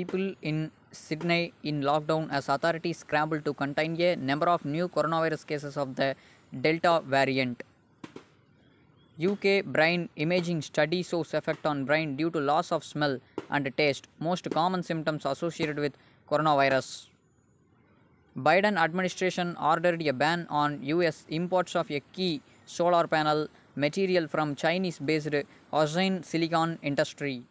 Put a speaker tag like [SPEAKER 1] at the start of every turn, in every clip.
[SPEAKER 1] people in Sydney in lockdown as authorities scramble to contain a number of new coronavirus cases of the Delta variant. UK brain imaging study shows effect on brain due to loss of smell and taste, most common symptoms associated with coronavirus. Biden administration ordered a ban on US imports of a key solar panel material from Chinese-based Hoshine Silicon industry.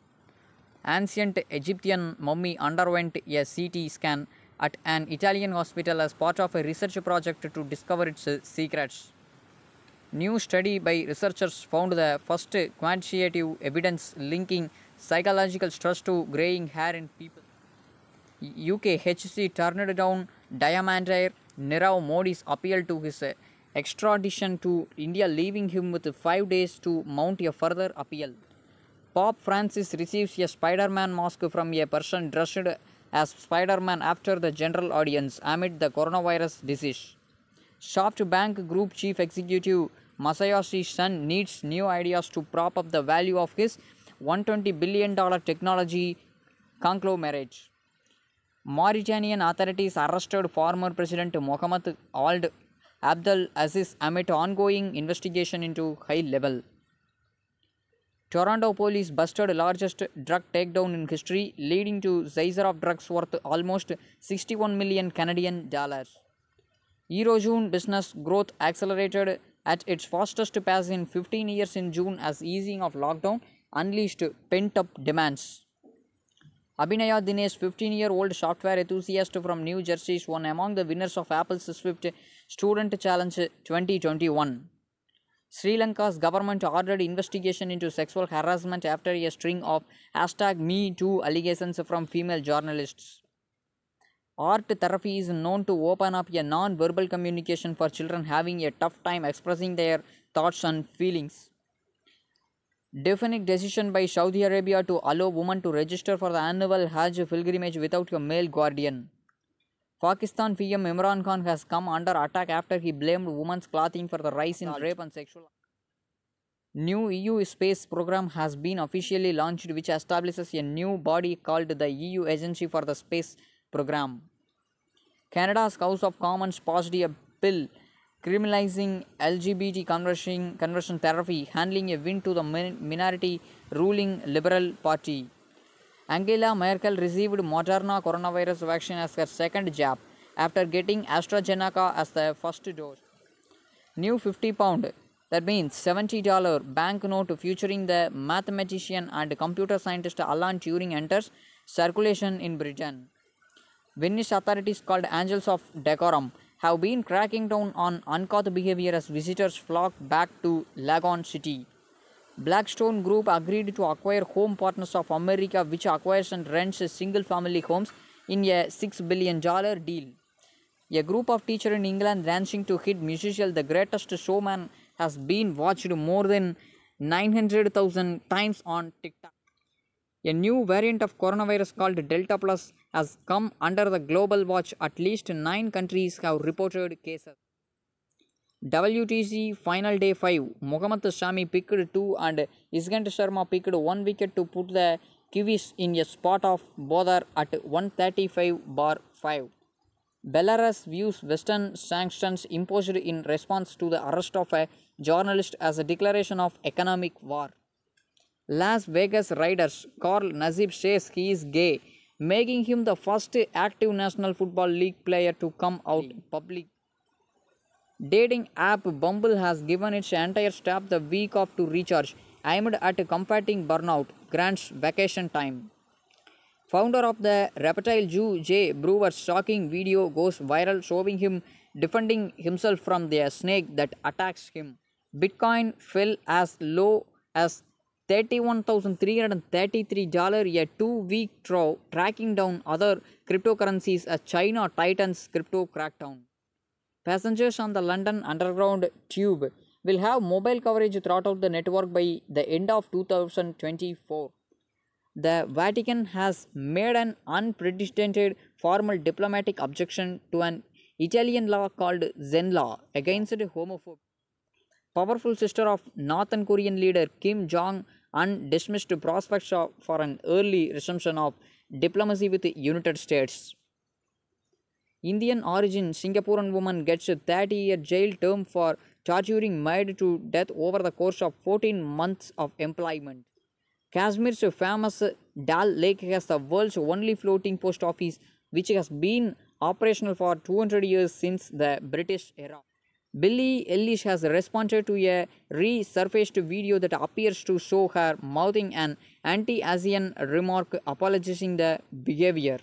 [SPEAKER 1] Ancient Egyptian mummy underwent a CT scan at an Italian hospital as part of a research project to discover its secrets. New study by researchers found the first quantitative evidence linking psychological stress to graying hair in people. UKHC turned down Diamandire Nirav Modi's appeal to his extradition to India, leaving him with 5 days to mount a further appeal. Pope Francis receives a Spider-Man mask from a person dressed as Spider-Man after the general audience amid the coronavirus disease. SoftBank Group Chief Executive Masayoshi Son needs new ideas to prop up the value of his $120 billion technology conglomerate. Mauritanian authorities arrested former President Mohamed Ould Abdel Aziz amid ongoing investigation into high level. Toronto police busted largest drug takedown in history, leading to seizure of drugs worth almost 61 million Canadian dollars. Eurozone business growth accelerated at its fastest pace in 15 years in June as easing of lockdown unleashed pent-up demands. Abhinaya Dinesh, 15-year-old software enthusiast from New Jersey, is one among the winners of Apple's Swift Student Challenge 2021. Sri Lanka's government ordered investigation into sexual harassment after a string of #MeToo allegations from female journalists. Art therapy is known to open up a non-verbal communication for children having a tough time expressing their thoughts and feelings. Definite decision by Saudi Arabia to allow women to register for the annual Hajj pilgrimage without a male guardian. Pakistan PM Imran Khan has come under attack after he blamed women's clothing for the rise in rape and sexual. New EU space program has been officially launched, which establishes a new body called the EU Agency for the Space Program. Canada's House of Commons passed a bill criminalizing LGBT conversion therapy, handling a win to the minority ruling Liberal Party. Angela Merkel received Moderna coronavirus vaccine as her second jab after getting AstraZeneca as the first dose. New 50-pound, that means $70 banknote featuring the mathematician and computer scientist Alan Turing enters circulation in Britain. Venice authorities, called Angels of Decorum, have been cracking down on uncouth behavior as visitors flock back to Lagoon City. Blackstone Group agreed to acquire Home Partners of America, which acquires and rents single-family homes in a $6 billion deal. A group of teachers in England dancing to hit musical The Greatest Showman has been watched more than 900,000 times on TikTok. A new variant of coronavirus called Delta Plus has come under the global watch. At least 9 countries have reported cases. WTC Final Day 5, Mohammad Shami picked 2 and Isgant Sharma picked 1 wicket to put the Kiwis in a spot of bother at 135/5. Belarus views Western sanctions imposed in response to the arrest of a journalist as a declaration of economic war. Las Vegas Raiders Carl Nassib says he is gay, making him the first active National Football League player to come out public. Dating app Bumble has given its entire staff the week off to recharge, aimed at combating burnout, grants vacation time. Founder of the Reptile Zoo, Jay Brewer's shocking video goes viral, showing him defending himself from the snake that attacks him. Bitcoin fell as low as $31,333 a 2-week trough, tracking down other cryptocurrencies as China tightens crypto crackdown. Passengers on the London Underground Tube will have mobile coverage throughout the network by the end of 2024. The Vatican has made an unprecedented formal diplomatic objection to an Italian law called Zen Law against homophobia. Powerful sister of North Korean leader Kim Jong and dismissed prospects for an early resumption of diplomacy with the United States. Indian origin Singaporean woman gets a 30-year jail term for torturing maid to death over the course of 14 months of employment. Kashmir's famous Dal Lake has the world's only floating post office, which has been operational for 200 years since the British era. Billie Eilish has responded to a resurfaced video that appears to show her mouthing an anti-Asian remark apologizing the behavior.